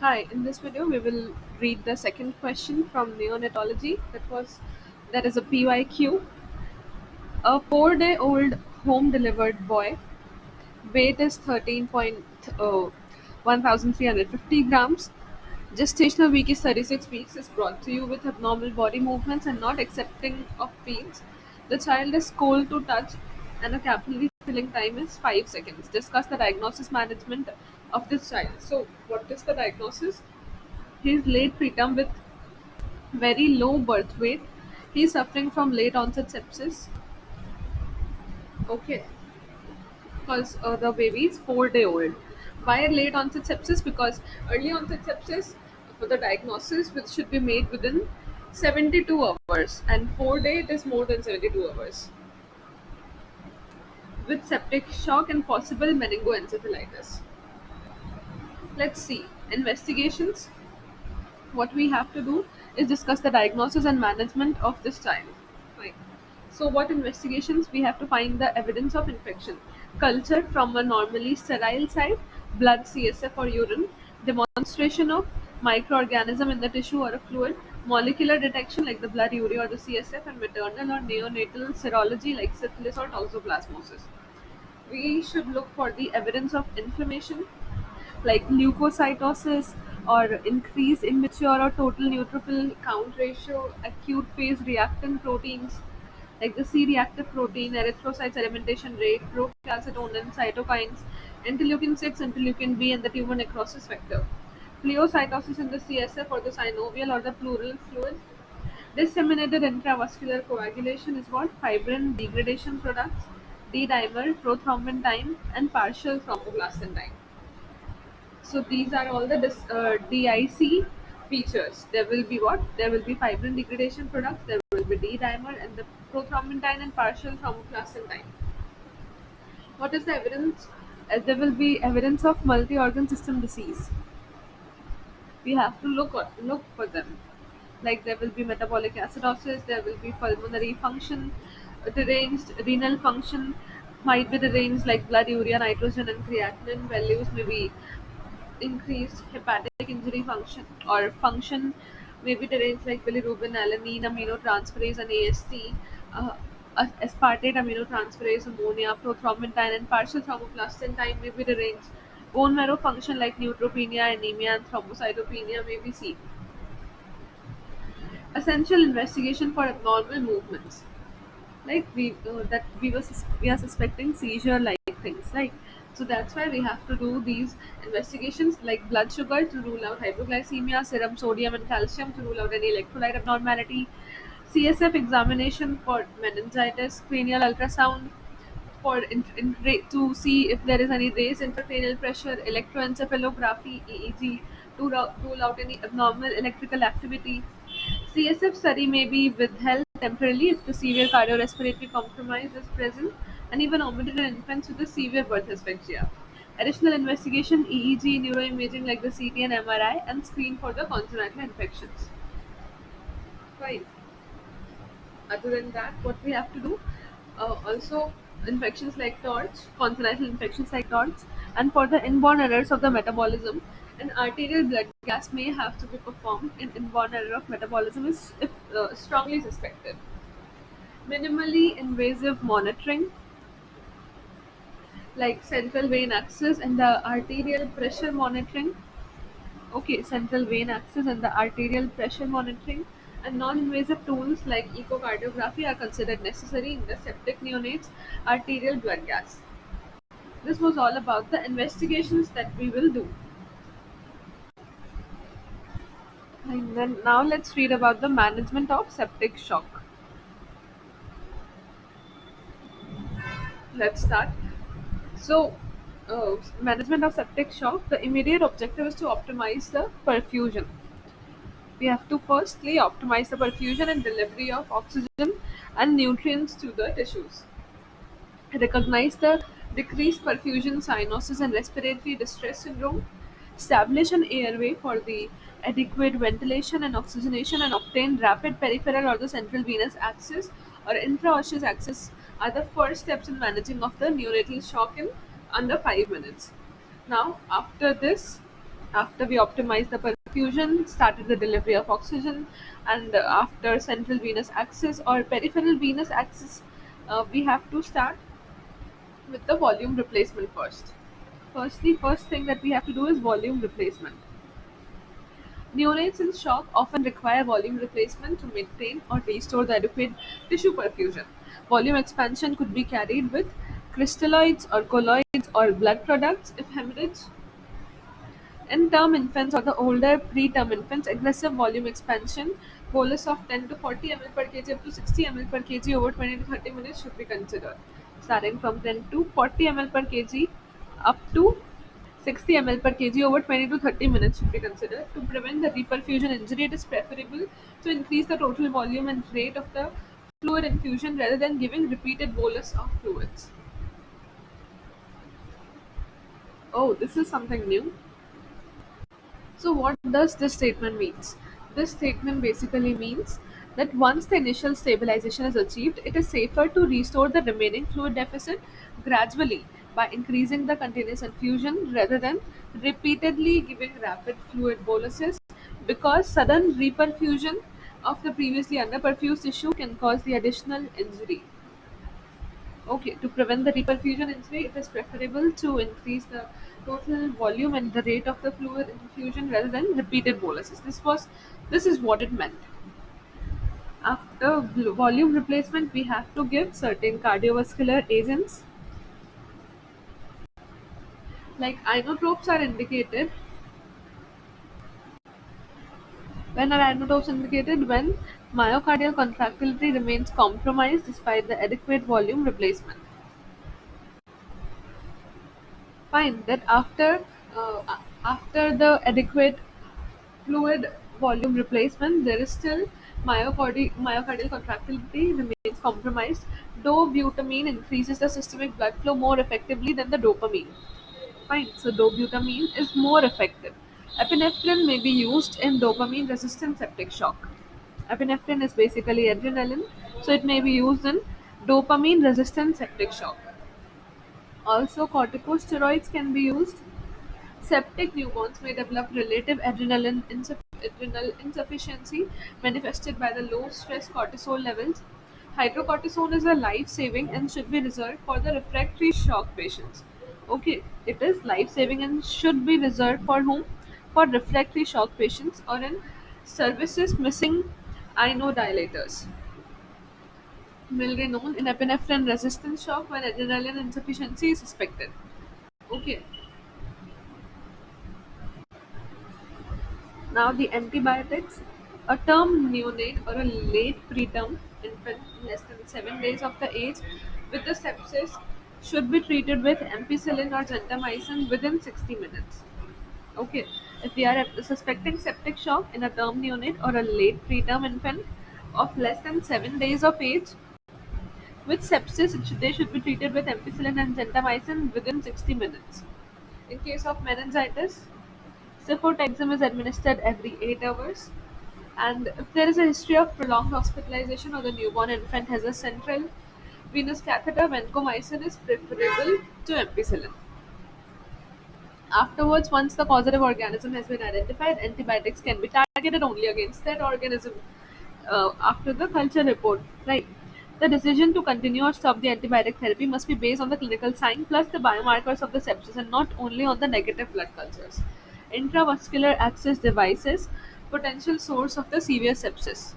Hi, in this video we will read the second question from neonatology. That is a PYQ. A 4-day-old home delivered boy, weight is 13,1350 grams. Gestational week is 36 weeks, is brought to you with abnormal body movements and not accepting of feeds. The child is cold to touch and a capillary filling time is 5 seconds. Discuss the diagnosis management of this child. So, what is the diagnosis? He is late preterm with very low birth weight. He is suffering from late onset sepsis. Okay, because the baby is 4-day old. Why late onset sepsis? Because early onset sepsis for the diagnosis which should be made within 72 hours, and 4-day it is more than 72 hours with septic shock and possible meningoencephalitis. Let's see investigations. What we have to do is discuss the diagnosis and management of this child. Fine. So, what investigations? We have to find the evidence of infection, culture from a normally sterile site, blood, CSF, or urine, demonstration of microorganism in the tissue or a fluid, molecular detection like the blood, urea, or the CSF, and maternal or neonatal serology like syphilis or toxoplasmosis. We should look for the evidence of inflammation like leukocytosis or increased immature or total neutrophil count ratio, acute phase reactant proteins like the C-reactive protein, erythrocyte sedimentation rate, procalcitonin, cytokines, interleukin 6, interleukin B, and the tumor necrosis factor. Pleocytosis in the CSF or the synovial or the pleural fluid. Disseminated intravascular coagulation is what? Fibrin degradation products, D-dimer, prothrombin, and partial thromboplastin. So these are all the DIC features. There will be what? There will be fibrin degradation products, there will be D-dimer and the prothrombin and partial thromboplastin. What is the evidence? There will be evidence of multi-organ system disease. We have to look for them. Like there will be metabolic acidosis, there will be pulmonary function, deranged renal function might be deranged like blood, urea, nitrogen, and creatinine values may be increased hepatic injury function or function may be deranged like bilirubin, alanine, aminotransferase, and AST, uh, aspartate aminotransferase, ammonia, prothrombin, and partial thromboplastin may be deranged. Bone marrow function like neutropenia, anemia, and thrombocytopenia may be seen. Essential investigation for abnormal movements like we are suspecting seizure like things like, so that's why we have to do these investigations like blood sugar to rule out hypoglycemia, serum sodium and calcium to rule out any electrolyte abnormality, CSF examination for meningitis, cranial ultrasound for to see if there is any raised intracranial pressure, electroencephalography, EEG to rule out any abnormal electrical activity. CSF study may be withheld temporarily if the severe cardiorespiratory compromise is present, and even omitted in infants with a severe birth asphyxia. Additional investigation EEG, neuroimaging like the CT and MRI, and screen for the congenital infections. Fine. Other than that, what we have to do, also infections like torch, congenital infections like torch, and for the inborn errors of the metabolism, an arterial blood gas may have to be performed in inborn error of metabolism is if strongly suspected. Minimally invasive monitoring like central vein access and the arterial pressure monitoring. Okay, central vein access and the arterial pressure monitoring and non-invasive tools like echocardiography are considered necessary in the septic neonates arterial blood gas. This was all about the investigations that we will do. And then now let's read about the management of septic shock. Let's start. So, management of septic shock, the immediate objective is to optimize the perfusion. We have to firstly optimize the perfusion and delivery of oxygen and nutrients to the tissues. Recognize the decreased perfusion, cyanosis, and respiratory distress syndrome. Establish an airway for the adequate ventilation and oxygenation, and obtain rapid peripheral or the central venous access or intraosseous access are the first steps in managing of the neonatal shock in under 5 minutes. Now, after this, After we optimize the perfusion, started the delivery of oxygen, and after central venous axis or peripheral venous axis, we have to start with the volume replacement first. Firstly, first thing that we have to do is volume replacement. Neonates in shock often require volume replacement to maintain or restore the adequate tissue perfusion. Volume expansion could be carried with crystalloids or colloids or blood products if hemorrhage. In term infants or the older preterm infants, aggressive volume expansion, bolus of 10 to 40 ml per kg up to 60 ml per kg over 20 to 30 minutes should be considered. Starting from 10 to 40 ml per kg up to 60 ml per kg over 20 to 30 minutes should be considered. To prevent the reperfusion injury, it is preferable to increase the total volume and rate of the fluid infusion rather than giving repeated bolus of fluids. Oh, this is something new. So, what does this statement means? This statement basically means that once the initial stabilization is achieved, it is safer to restore the remaining fluid deficit gradually by increasing the continuous infusion rather than repeatedly giving rapid fluid boluses, because sudden reperfusion of the previously underperfused tissue can cause the additional injury. Okay, to prevent the reperfusion injury, it is preferable to increase the total volume and the rate of the fluid infusion rather than repeated boluses. This is what it meant. After volume replacement, we have to give certain cardiovascular agents like inotropes are indicated. When are inotropes indicated? When myocardial contractility remains compromised despite the adequate volume replacement. Fine. That after the adequate fluid volume replacement, there is still myocardial contractility remains compromised. Dobutamine increases the systemic blood flow more effectively than the dopamine. Fine, so dobutamine is more effective. Epinephrine may be used in dopamine resistant septic shock. Epinephrine is basically adrenaline, so it may be used in dopamine resistant septic shock. Also, corticosteroids can be used. Septic newborns may develop relative adrenal insufficiency manifested by the low stress cortisol levels. Hydrocortisone is a life saving and should be reserved for the refractory shock patients. Okay, it is life saving and should be reserved for whom? For refractory shock patients or in services missing inodilators. Milrinone in epinephrine resistant shock when adrenaline insufficiency is suspected. Okay, now the antibiotics. A term neonate or a late preterm infant less than 7 days of the age with the sepsis should be treated with ampicillin or gentamicin within 60 minutes. Okay, if we are suspecting septic shock in a term neonate or a late preterm infant of less than 7 days of age with sepsis, they should be treated with ampicillin and gentamicin within 60 minutes. In case of meningitis, cefotaxime is administered every 8 hours. And if there is a history of prolonged hospitalization or the newborn infant has a central venous catheter, vancomycin is preferable to ampicillin. Afterwards, once the causative organism has been identified, antibiotics can be targeted only against that organism after the culture report. Right. The decision to continue or stop the antibiotic therapy must be based on the clinical sign plus the biomarkers of the sepsis and not only on the negative blood cultures. Intravascular access devices, potential source of the severe sepsis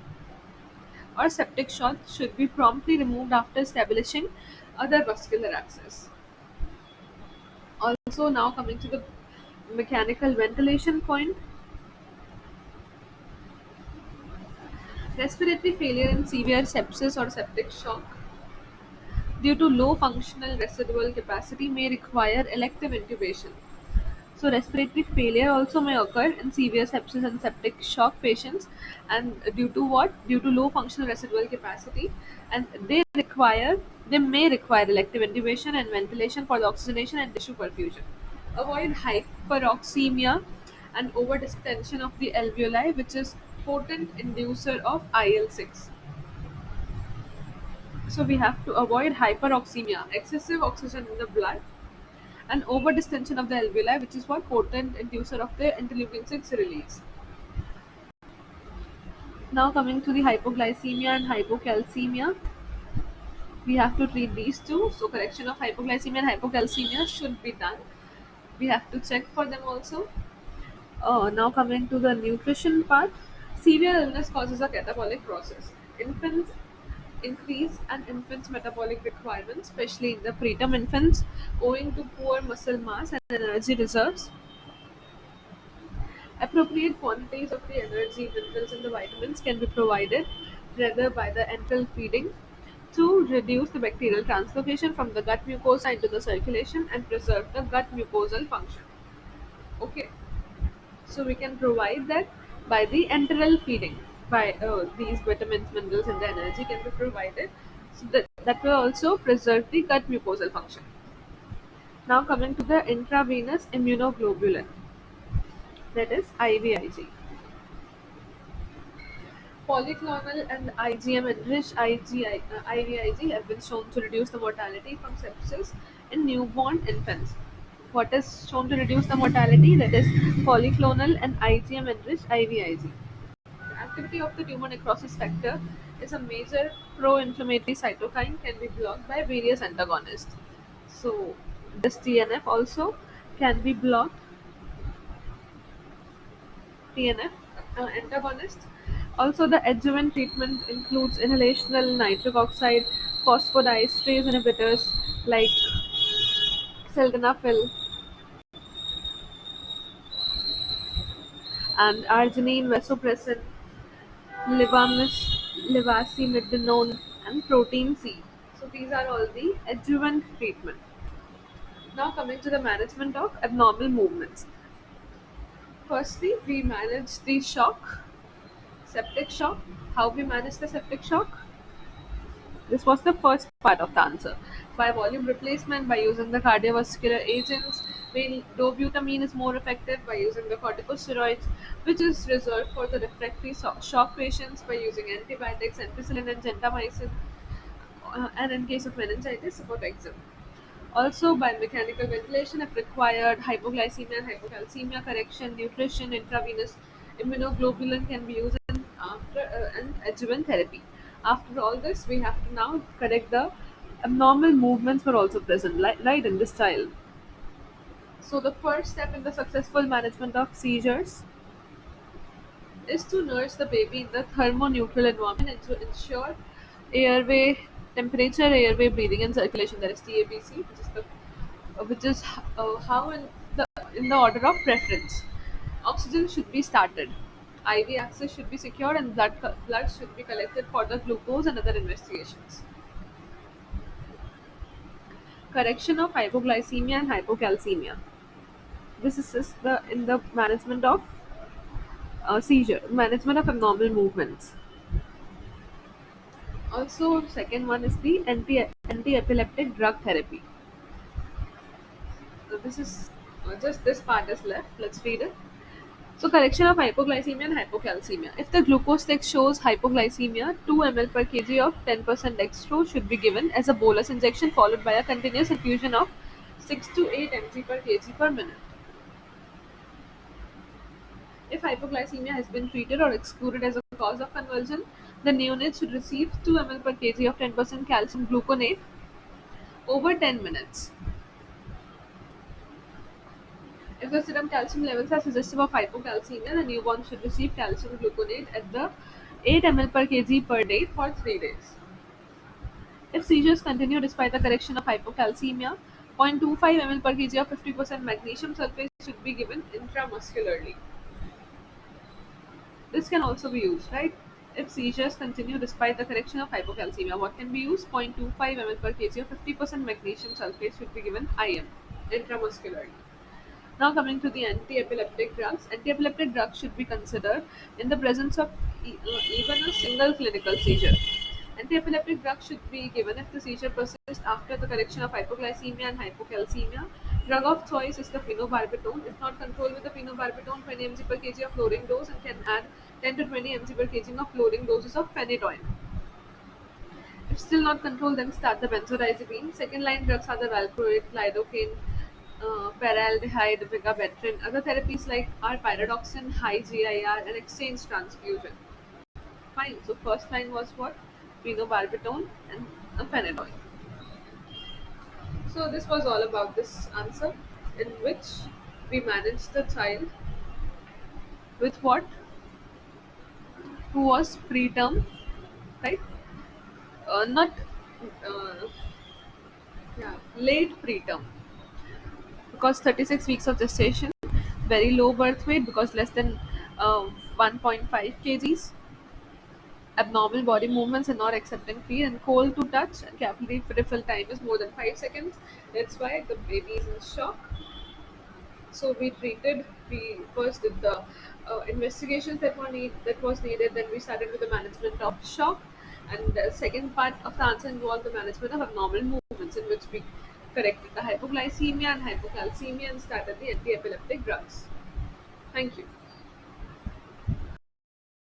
or septic shock should be promptly removed after establishing other vascular access. Also, now coming to the mechanical ventilation point, respiratory failure in severe sepsis or septic shock due to low functional residual capacity may require elective intubation. So, respiratory failure also may occur in severe sepsis and septic shock patients, and due to what? Due to low functional residual capacity, and they may require elective intubation and ventilation for the oxygenation and tissue perfusion. Avoid hyperoxemia and overdistension of the alveoli, which is potent inducer of IL-6. So we have to avoid hyperoxemia, excessive oxygen in the blood, and overdistension of the alveoli, which is what potent inducer of the interleukin 6 release. Now coming to the hypoglycemia and hypocalcemia, we have to treat these two. So correction of hypoglycemia and hypocalcemia should be done. We have to check for them also. Now coming to the nutrition part, severe illness causes a catabolic process. Infants increase an infant's metabolic requirements, especially in the preterm infants, owing to poor muscle mass and energy reserves. Appropriate quantities of the energy, minerals, and the vitamins can be provided rather by the enteral feeding to reduce the bacterial translocation from the gut mucosa into the circulation and preserve the gut mucosal function. Okay, so we can provide that by the enteral feeding. By these vitamins, minerals, and the energy can be provided, so that will also preserve the gut mucosal function. Now coming to the intravenous immunoglobulin, that is IVIG. Polyclonal and IgM-enriched IVIG have been shown to reduce the mortality from sepsis in newborn infants. What is shown to reduce the mortality? That is polyclonal and IgM-enriched IVIG. The activity of the tumor necrosis factor is a major pro-inflammatory cytokine, can be blocked by various antagonists. So this TNF also can be blocked. TNF antagonist. Also, the adjuvant treatment includes inhalational nitric oxide, phosphodiesterase inhibitors like sildenafil and arginine, vasopressin, levacimidinone, and protein C. So these are all the adjuvant treatment. Now coming to the management of abnormal movements. Firstly, we manage the shock, septic shock. How we manage the septic shock? This was the first part of the answer. By volume replacement, by using the cardiovascular agents, while dobutamine is more effective by using the corticosteroids, which is reserved for the refractory shock patients by using antibiotics, ampicillin and gentamicin, and in case of meningitis, cefotaxime. Also, by mechanical ventilation, if required, hypoglycemia and hypocalcemia correction, nutrition, intravenous immunoglobulin can be used in after and adjuvant therapy. After all this, we have to now correct the abnormal movements were also present, right in this child. So, the first step in the successful management of seizures is to nurse the baby in the thermoneutral environment and to ensure airway temperature, airway breathing, and circulation. That is TABC, which is how in the order of preference. Oxygen should be started. IV access should be secured, and blood should be collected for the glucose and other investigations. Correction of hypoglycemia and hypocalcemia. This assists in the management of seizure, management of abnormal movements. Also, second one is the anti-epileptic drug therapy. So this is just this part is left. Let's read it. So correction of hypoglycemia and hypocalcemia. If the glucose text shows hypoglycemia, 2 ml per kg of 10% dextrose should be given as a bolus injection followed by a continuous infusion of 6 to 8 mg per kg per minute. If hypoglycemia has been treated or excluded as a cause of convulsion, the neonate should receive 2 ml per kg of 10% calcium gluconate over 10 minutes. If the serum calcium levels are suggestive of hypocalcemia, the newborn should receive calcium gluconate at the 8 ml per kg per day for 3 days. If seizures continue despite the correction of hypocalcemia, 0.25 ml per kg of 50% magnesium sulfate should be given intramuscularly. This can also be used, right? If seizures continue despite the correction of hypocalcemia, what can be used? 0.25 ml per kg of 50% magnesium sulfate should be given IM, intramuscularly. Now coming to the anti-epileptic drugs. Anti-epileptic drugs should be considered in the presence of even a single clinical seizure. Anti-epileptic drugs should be given if the seizure persists after the correction of hypoglycemia and hypocalcemia. Drug of choice is the phenobarbital. If not controlled with the phenobarbital, 20 mg per kg of lowering dose, and can add 10 to 20 mg per kg of lowering doses of phenytoin. If still not controlled, then start the benzodiazepine. Second line drugs are the valproate, lidocaine, paraldehyde, vigabatrin. Other therapies like are pyridoxine, high GIR, and exchange transfusion. Fine. So first line was what? Phenobarbital and phenidone. So this was all about this answer, in which we managed the child with what? Who was preterm, right? Not uh, yeah, late preterm, because 36 weeks of gestation, very low birth weight because less than 1.5 kgs, abnormal body movements and not accepting feed, and cold to touch, and capillary refill time is more than 5 seconds. That's why the baby is in shock. So we first did the investigations that was needed, then we started with the management of shock, and the second part of the answer involved the management of abnormal movements, in which we corrected the hypoglycemia and hypocalcemia and started the anti-epileptic drugs. Thank you.